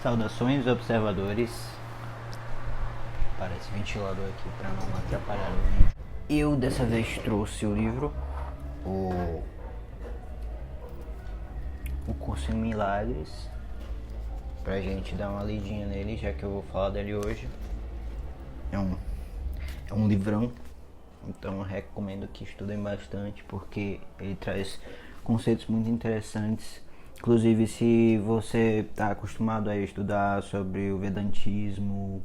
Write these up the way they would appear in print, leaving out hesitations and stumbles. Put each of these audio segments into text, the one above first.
Saudações, observadores. Parece ventilador aqui para não atrapalhar o vídeo. Eu dessa vez trouxe o livro, o Curso em Milagres, pra gente dar uma lidinha nele, já que eu vou falar dele hoje. É um livrão, então eu recomendo que estudem bastante, porque ele traz conceitos muito interessantes. Inclusive, se você está acostumado a estudar sobre o Vedantismo,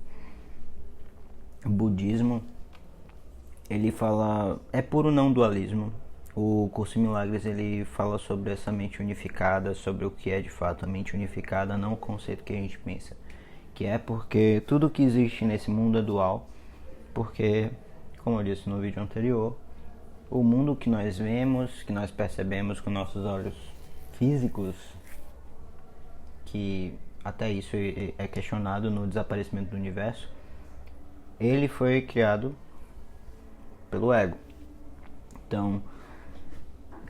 o budismo, ele fala, é puro não dualismo. O Curso em Milagres, ele fala sobre essa mente unificada, sobre o que é de fato a mente unificada, não o conceito que a gente pensa, que é porque tudo que existe nesse mundo é dual, porque, como eu disse no vídeo anterior, o mundo que nós vemos, que nós percebemos com nossos olhos físicos, que até isso é questionado no desaparecimento do universo, ele foi criado pelo ego. Então,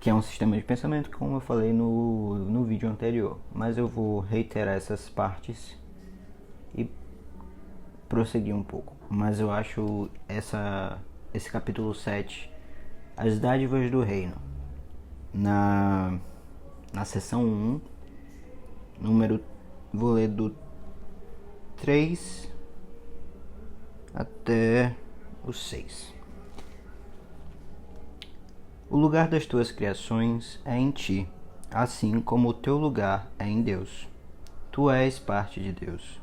que é um sistema de pensamento, como eu falei no vídeo anterior. Mas eu vou reiterar essas partes e prosseguir um pouco. Mas eu acho esse capítulo 7, as dádivas do reino, na seção 1, vou ler do 3 até o 6. O lugar das tuas criações é em ti, assim como o teu lugar é em Deus. Tu és parte de Deus,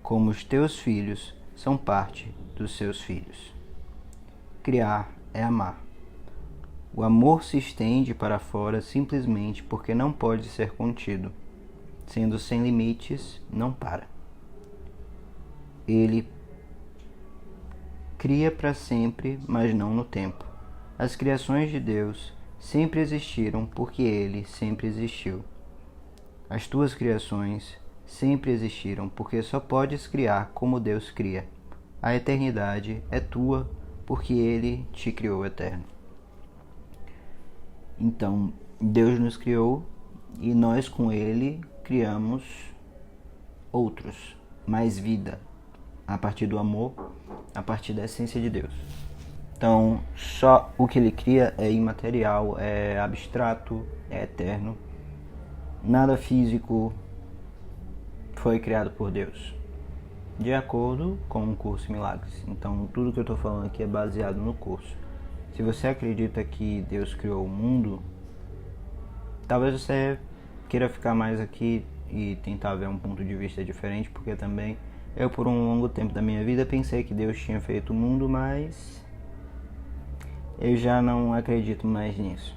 como os teus filhos são parte dos seus filhos. Criar é amar. O amor se estende para fora simplesmente porque não pode ser contido. Sendo sem limites, não para. Ele cria para sempre, mas não no tempo. As criações de Deus sempre existiram porque Ele sempre existiu. As tuas criações sempre existiram porque só podes criar como Deus cria. A eternidade é tua porque Ele te criou eterno. Então, Deus nos criou e nós com Ele criamos outros, mais vida, a partir do amor, a partir da essência de Deus. Então, só o que ele cria é imaterial, é abstrato, é eterno. Nada físico foi criado por Deus, de acordo com o Curso em Milagres. Então, tudo que eu estou falando aqui é baseado no curso. Se você acredita que Deus criou o mundo, talvez você queira ficar mais aqui e tentar ver um ponto de vista diferente, porque também eu, por um longo tempo da minha vida, pensei que Deus tinha feito o mundo, mas eu já não acredito mais nisso.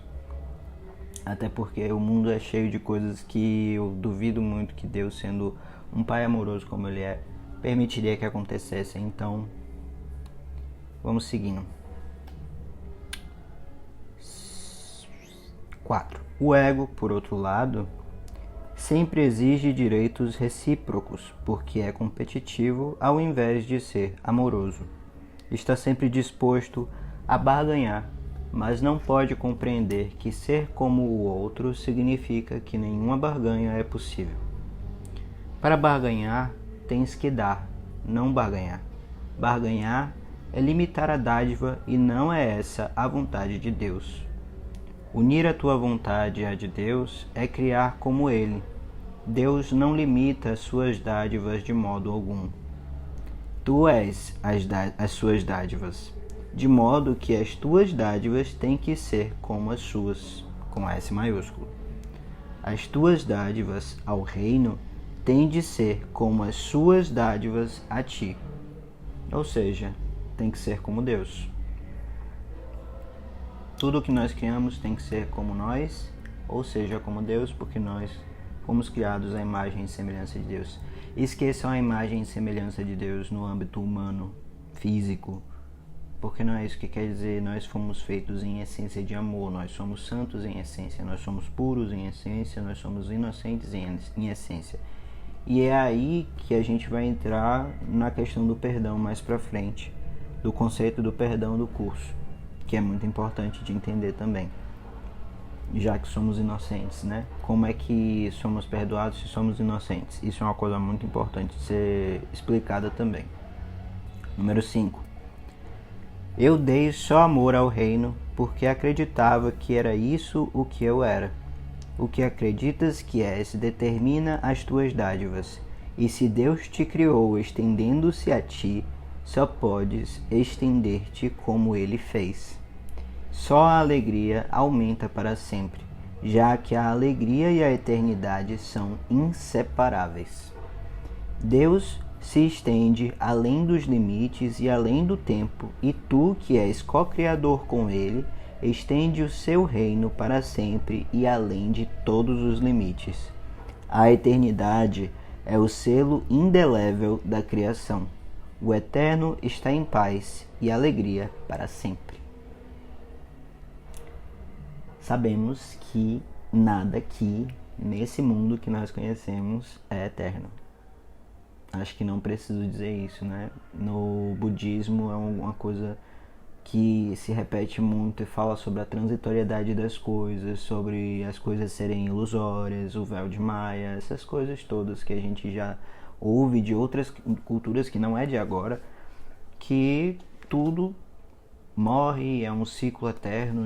Até porque o mundo é cheio de coisas que eu duvido muito que Deus, sendo um pai amoroso como ele é, permitiria que acontecessem. Então, vamos seguindo. 4. O ego, por outro lado, sempre exige direitos recíprocos, porque é competitivo ao invés de ser amoroso. Está sempre disposto a barganhar, mas não pode compreender que ser como o outro significa que nenhuma barganha é possível. Para barganhar, tens que dar, não barganhar. Barganhar é limitar a dádiva e não é essa a vontade de Deus. Unir a tua vontade à de Deus é criar como Ele. Deus não limita as suas dádivas de modo algum. Tu és as suas dádivas, de modo que as tuas dádivas têm que ser como as suas, com S maiúsculo. As tuas dádivas ao reino têm de ser como as suas dádivas a ti. Ou seja, tem que ser como Deus. Tudo que nós criamos tem que ser como nós, ou seja, como Deus, porque nós fomos criados à imagem e semelhança de Deus. Esqueçam a imagem e semelhança de Deus no âmbito humano, físico, porque não é isso que quer dizer. Nós fomos feitos em essência de amor, nós somos santos em essência, nós somos puros em essência, nós somos inocentes em essência. E é aí que a gente vai entrar na questão do perdão mais pra frente, do conceito do perdão do curso, que é muito importante de entender também. já que somos inocentes, né? Como é que somos perdoados se somos inocentes? Isso é uma coisa muito importante de ser explicada também. Número 5. Eu dei só amor ao reino porque acreditava que era isso o que eu era. O que acreditas que és determina as tuas dádivas, e se Deus te criou estendendo-se a ti, só podes estender-te como ele fez. Só a alegria aumenta para sempre, já que a alegria e a eternidade são inseparáveis. Deus se estende além dos limites e além do tempo, e tu, que és co-criador com ele, estende o seu reino para sempre e além de todos os limites. A eternidade é o selo indelével da criação. O eterno está em paz e alegria para sempre. Sabemos que nada aqui, nesse mundo que nós conhecemos, é eterno. Acho que não preciso dizer isso, né? No budismo é uma coisa que se repete muito e fala sobre a transitoriedade das coisas, sobre as coisas serem ilusórias, o véu de Maia, essas coisas todas que a gente já ouve de outras culturas que não é de agora, que tudo morre, é um ciclo eterno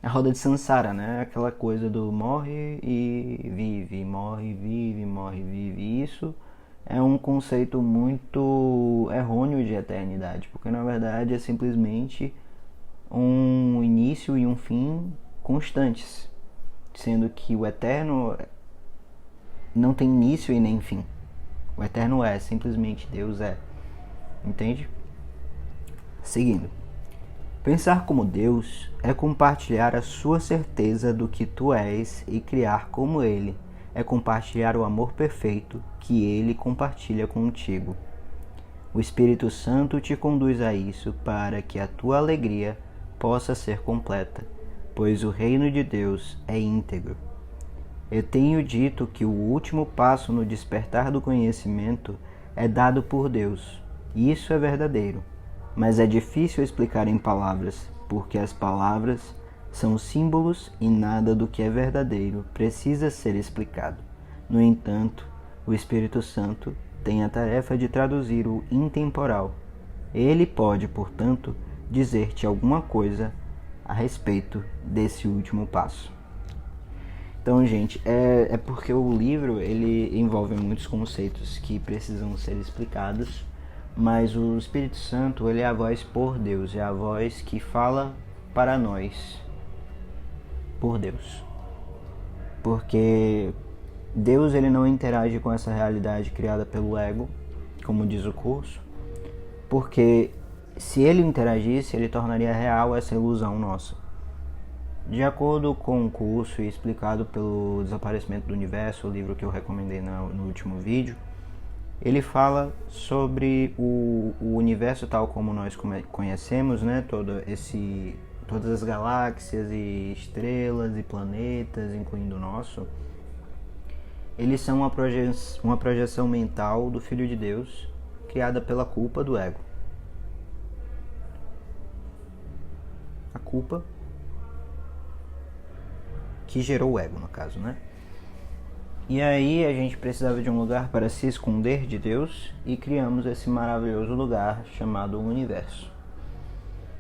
a roda de Sansara, né? Aquela coisa do morre e vive, morre, vive, morre, vive. Isso é um conceito muito errôneo de eternidade, porque na verdade é simplesmente um início e um fim constantes, sendo que o eterno não tem início e nem fim. O eterno é, simplesmente Deus é. Entende? Seguindo. Pensar como Deus é compartilhar a sua certeza do que tu és e criar como Ele. É compartilhar o amor perfeito que Ele compartilha contigo. O Espírito Santo te conduz a isso para que a tua alegria possa ser completa, pois o reino de Deus é íntegro. Eu tenho dito que o último passo no despertar do conhecimento é dado por Deus. Isso é verdadeiro, mas é difícil explicar em palavras, porque as palavras são símbolos e nada do que é verdadeiro precisa ser explicado. No entanto, o Espírito Santo tem a tarefa de traduzir o intemporal. Ele pode, portanto, dizer-te alguma coisa a respeito desse último passo. Então, gente, é porque o livro ele envolve muitos conceitos que precisam ser explicados, mas o Espírito Santo ele é a voz por Deus, é a voz que fala para nós por Deus. Porque Deus ele não interage com essa realidade criada pelo ego, como diz o curso, porque se ele interagisse, ele tornaria real essa ilusão nossa. De acordo com o curso e explicado pelo Desaparecimento do Universo, o livro que eu recomendei no último vídeo, ele fala sobre o universo tal como nós conhecemos, né? Todas as galáxias e estrelas e planetas, incluindo o nosso, eles são uma projeção mental do Filho de Deus, criada pela culpa do ego. A culpa que gerou o ego, no caso, né? E aí a gente precisava de um lugar para se esconder de Deus e criamos esse maravilhoso lugar chamado Universo.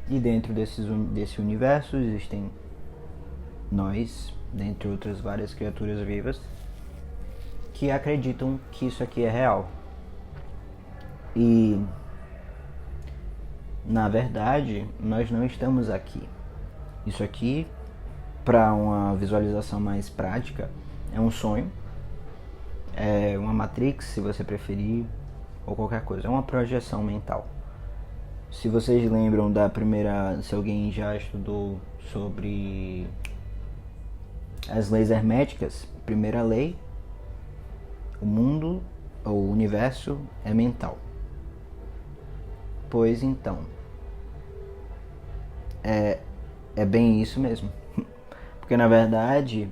E dentro desse universo existem nós, dentre outras várias criaturas vivas, que acreditam que isso aqui é real. E, na verdade, nós não estamos aqui. Isso aqui, para uma visualização mais prática, é um sonho. É uma Matrix, se você preferir, ou qualquer coisa. É uma projeção mental. Se vocês lembram se alguém já estudou sobre as leis herméticas, primeira lei, o mundo, ou o universo, é mental. Pois então, é bem isso mesmo. Porque na verdade,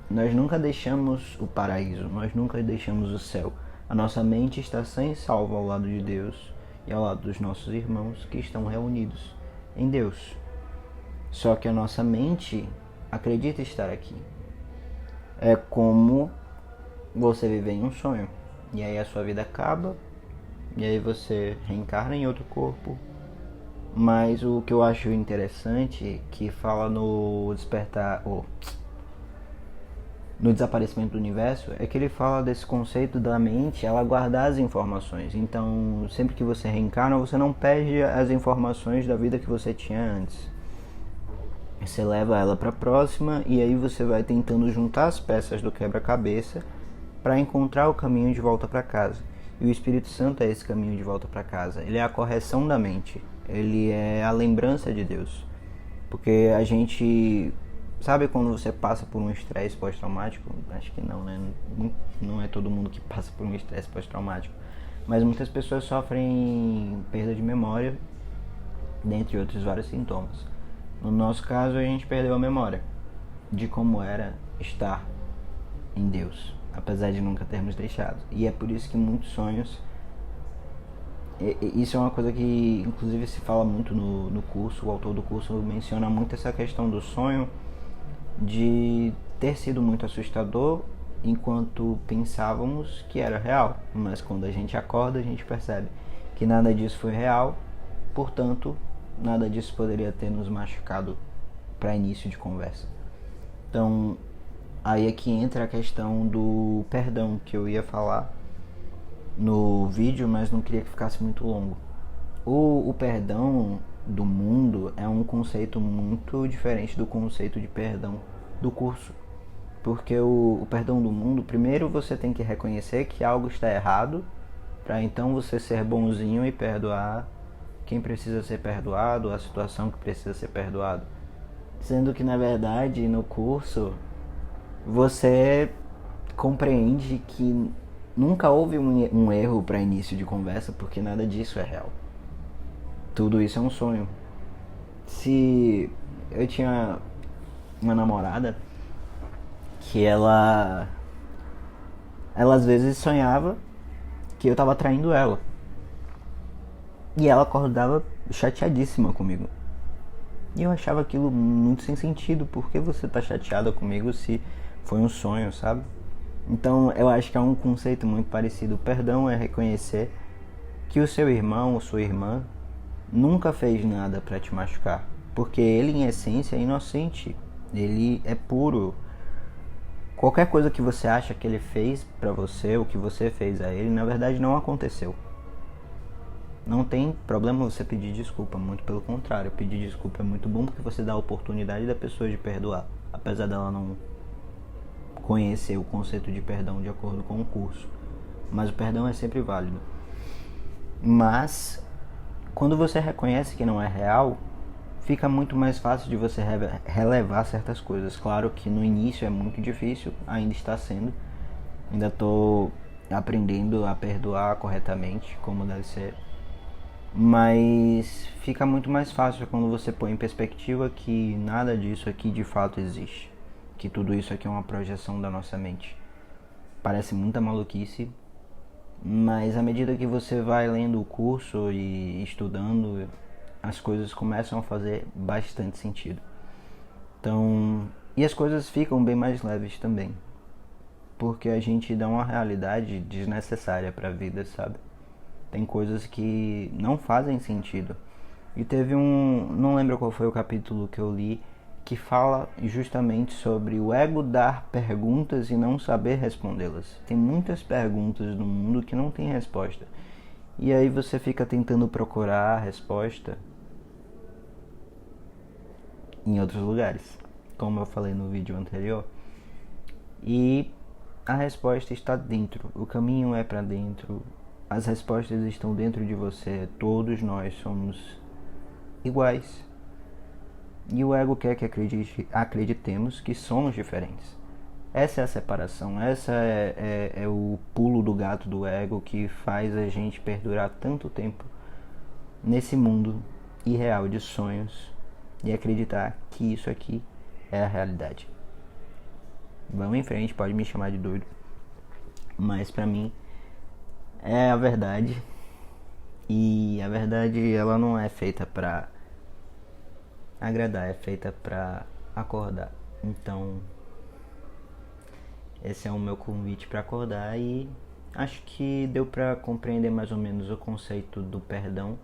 nós nunca deixamos o paraíso, nós nunca deixamos o céu. A nossa mente está sã e salva ao lado de Deus e ao lado dos nossos irmãos que estão reunidos em Deus. Só que a nossa mente acredita estar aqui. É como você viver em um sonho. E aí a sua vida acaba, e aí você reencarna em outro corpo. Mas o que eu acho interessante, que fala no despertar, no desaparecimento do universo, é que ele fala desse conceito da mente, ela guardar as informações. Então, sempre que você reencarna, você não perde as informações da vida que você tinha antes. Você leva ela para a próxima e aí você vai tentando juntar as peças do quebra-cabeça para encontrar o caminho de volta para casa. E o Espírito Santo é esse caminho de volta para casa. Ele é a correção da mente. Ele é a lembrança de Deus. Porque a gente... Sabe quando você passa por um estresse pós-traumático? Acho que não, né? Não é todo mundo que passa por um estresse pós-traumático. Mas muitas pessoas sofrem perda de memória, dentre outros vários sintomas. No nosso caso, a gente perdeu a memória de como era estar em Deus, apesar de nunca termos deixado. E é por isso que muitos sonhos... Isso é uma coisa que, inclusive, se fala muito no curso. O autor do curso menciona muito essa questão do sonho, de ter sido muito assustador enquanto pensávamos que era real, mas quando a gente acorda a gente percebe que nada disso foi real, portanto nada disso poderia ter nos machucado para início de conversa. Então aí é que entra a questão do perdão, que eu ia falar no vídeo, mas não queria que ficasse muito longo. O perdão do mundo é um conceito muito diferente do conceito de perdão do curso. Porque o perdão do mundo, primeiro você tem que reconhecer que algo está errado, para então você ser bonzinho e perdoar quem precisa ser perdoado, a situação que precisa ser perdoado. Sendo que, na verdade, no curso, você compreende que nunca houve um erro para início de conversa, porque nada disso é real. Tudo isso é um sonho. Se eu tinha uma namorada que ela às vezes sonhava que eu tava traindo ela. E ela acordava chateadíssima comigo. E eu achava aquilo muito sem sentido. Por que você tá chateada comigo se foi um sonho, sabe? Então eu acho que é um conceito muito parecido. O perdão é reconhecer que o seu irmão ou sua irmã nunca fez nada para te machucar, porque ele em essência é inocente, ele é puro. Qualquer coisa que você acha que ele fez pra você, ou que você fez a ele, na verdade não aconteceu. Não tem problema você pedir desculpa, muito pelo contrário. Pedir desculpa é muito bom porque você dá a oportunidade da pessoa de perdoar, apesar dela não conhecer o conceito de perdão de acordo com o curso. Mas o perdão é sempre válido. Mas quando você reconhece que não é real, fica muito mais fácil de você relevar certas coisas. Claro que no início é muito difícil, ainda está sendo. Ainda estou aprendendo a perdoar corretamente, como deve ser. Mas fica muito mais fácil quando você põe em perspectiva que nada disso aqui de fato existe. Que tudo isso aqui é uma projeção da nossa mente. Parece muita maluquice, mas à medida que você vai lendo o curso e estudando, as coisas começam a fazer bastante sentido. Então, e as coisas ficam bem mais leves também, porque a gente dá uma realidade desnecessária para a vida, sabe? Tem coisas que não fazem sentido. E teve não lembro qual foi o capítulo que eu li, que fala justamente sobre o ego dar perguntas e não saber respondê-las. Tem muitas perguntas no mundo que não tem resposta. E aí você fica tentando procurar a resposta em outros lugares, como eu falei no vídeo anterior. E a resposta está dentro, o caminho é para dentro, as respostas estão dentro de você, todos nós somos iguais. E o ego quer que acreditemos que somos diferentes. Essa é a separação, essa é o pulo do gato do ego que faz a gente perdurar tanto tempo nesse mundo irreal de sonhos e acreditar que isso aqui é a realidade. Vamos em frente, pode me chamar de doido, mas pra mim é a verdade. E a verdade, ela não é feita pra agradar, é feita pra acordar. Então, esse é o meu convite para acordar e acho que deu para compreender mais ou menos o conceito do perdão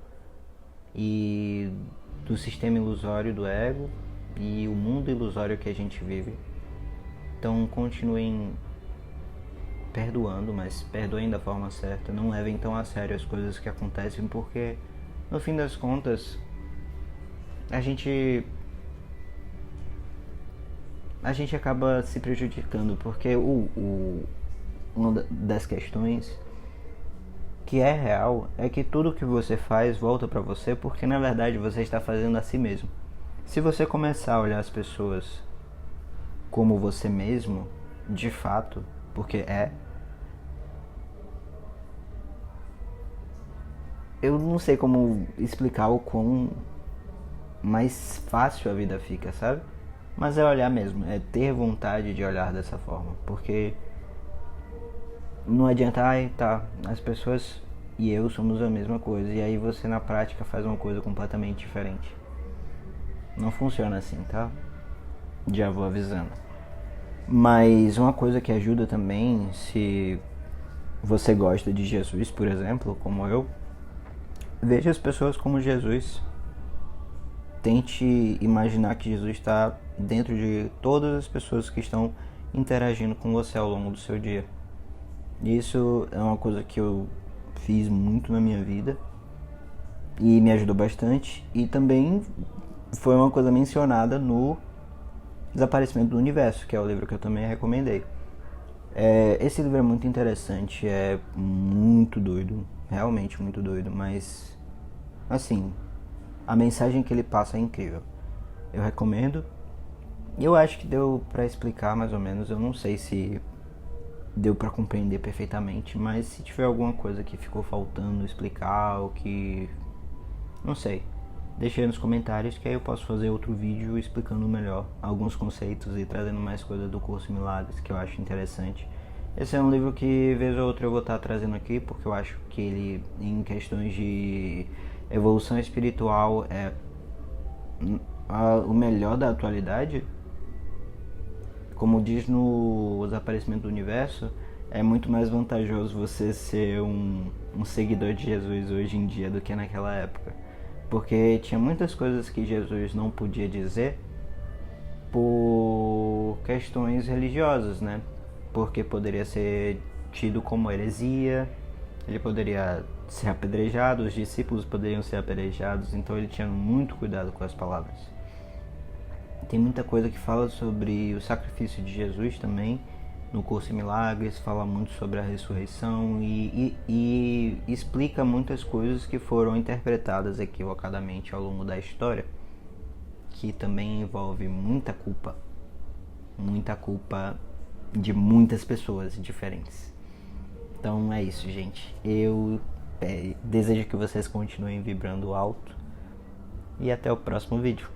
e do sistema ilusório do ego e o mundo ilusório que a gente vive. Então continuem perdoando, mas perdoem da forma certa. Não levem tão a sério as coisas que acontecem, porque no fim das contas a gente acaba se prejudicando, porque uma das questões que é real é que tudo que você faz volta pra você, porque na verdade você está fazendo a si mesmo. Se você começar a olhar as pessoas como você mesmo, de fato, porque eu não sei como explicar o quão mais fácil a vida fica, sabe? Mas é olhar mesmo, é ter vontade de olhar dessa forma, porque não adianta, tá, as pessoas e eu somos a mesma coisa, e aí você na prática faz uma coisa completamente diferente. Não funciona assim, tá? Já vou avisando. Mas uma coisa que ajuda também, se você gosta de Jesus, por exemplo, como eu, veja as pessoas como Jesus. Tente imaginar que Jesus está dentro de todas as pessoas que estão interagindo com você ao longo do seu dia. Isso é uma coisa que eu fiz muito na minha vida e me ajudou bastante. E também foi uma coisa mencionada no Desaparecimento do Universo, que é o livro que eu também recomendei. Esse livro é muito interessante, é muito doido, realmente muito doido, mas assim, a mensagem que ele passa é incrível. Eu recomendo. Eu acho que deu pra explicar mais ou menos, eu não sei se deu pra compreender perfeitamente, mas se tiver alguma coisa que ficou faltando explicar ou que não sei, deixa aí nos comentários que aí eu posso fazer outro vídeo explicando melhor alguns conceitos e trazendo mais coisa do Curso em Milagres que eu acho interessante. Esse é um livro que vez ou outra eu vou estar trazendo aqui, porque eu acho que ele, em questões de evolução espiritual, é o melhor da atualidade. Como diz no Desaparecimento do Universo, é muito mais vantajoso você ser um seguidor de Jesus hoje em dia do que naquela época. Porque tinha muitas coisas que Jesus não podia dizer por questões religiosas, né? Porque poderia ser tido como heresia, ele poderia ser apedrejado, os discípulos poderiam ser apedrejados, então ele tinha muito cuidado com as palavras. Tem muita coisa que fala sobre o sacrifício de Jesus também, no Curso em Milagres, fala muito sobre a ressurreição e explica muitas coisas que foram interpretadas equivocadamente ao longo da história, que também envolve muita culpa de muitas pessoas diferentes. Então é isso, gente. Eu desejo que vocês continuem vibrando alto e até o próximo vídeo.